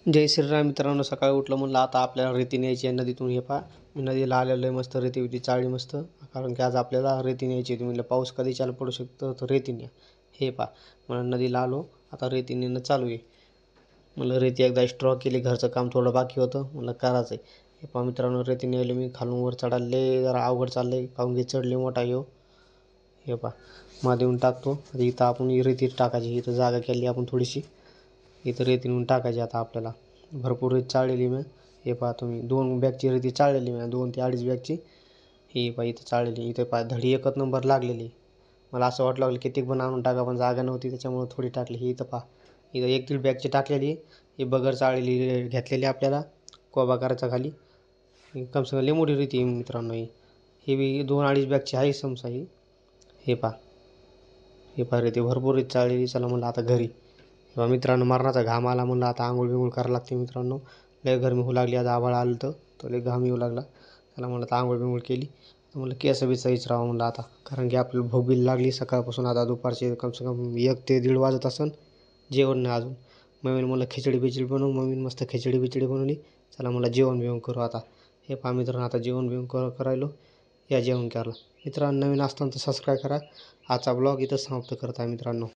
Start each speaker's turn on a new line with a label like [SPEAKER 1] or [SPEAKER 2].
[SPEAKER 1] जय श्रीराम मित्रांनो, सकाळी उठलं म्हणलं आता आपल्याला रेती न्यायची आहे नदीतून. हे पहा, मी नदीला आलेलो आहे. मस्त रेती होती चाळली मस्त, कारण की आज आपल्याला रेती न्यायची होती. म्हणलं पाऊस कधी चालू पडू शकतो, तर रेती न्या. हे पहा, म्हणून नदीला आलो. आता रेती नेणं चालू आहे. म्हणलं रेती एकदा स्ट्रॉ केली, घरचं काम थोडं बाकी होतं, म्हणलं करायचं आहे. हे पहा मित्रांनो, रेती न्यायला मी खालून वर चढाले, जरा अवघड चाललं आहे, काहून की चढले मोठा येऊ. हे पहा, मध्ये येऊन टाकतो. आता इथं आपण रेती टाकायची, इथं जागा केली आपण थोडीशी, इथं रेती नेऊन टाकायची. आता आपल्याला भरपूर रेती चाळलेली मी. हे पहा तुम्ही, 2 बॅगची रेती चाळलेली मी, 2 ते 2.5 बॅगची. ही पहा इथं चाळलेली, इथं पहा धडी एकच नंबर लागलेली. मला असं वाटलं लागलं किती पण आणून टाका, पण जागा नव्हती त्याच्यामुळे थोडी टाकली. ही इथं पहा, इथं 1-1.5 बॅगची टाकलेली. ही बगर चाळलेली घेतलेली आपल्याला कोबा करायचा खाली. कम से कम लई मोठी रेती मित्रांनो. ही बी 2-2.5 बॅगची आहे समजा ही. हे पहा, हे पहा रेती भरपूर रेती चाळलेली. चला म्हणलं आता घरी. तेव्हा मित्रांनो, मरणाचा घाम आला. म्हणलं आता आंघोळ बिंघोळ करायला लागते मित्रांनो. लय गरमी होऊ लागली, आज आभाळ आलं तर लय घाम येऊ लागला. त्याला म्हणलं आता आंघोळ बिंघोळ केली. म्हणलं केस बिस विचारावं म्हणलं आता, कारण की आपल्याला भूक बी लागली सकाळपासून. आता दुपारचे कम से कम 1 ते 1:30 वाजत असन, जेवण नाही अजून. मम्मीने म्हणलं खिचडी बिचडी बनवू. मम्मीने मस्त खिचडी बिचडी बनवली. चला म्हणलं जेवण बिवण करू आता. हे पहा मित्रांनो, आता जेवण बिवण करायलो. या जेवण करायला. मित्रांनो, नवीन असताना तर सबस्क्राईब करा. आजचा ब्लॉग इथं समाप्त करत आहे मित्रांनो.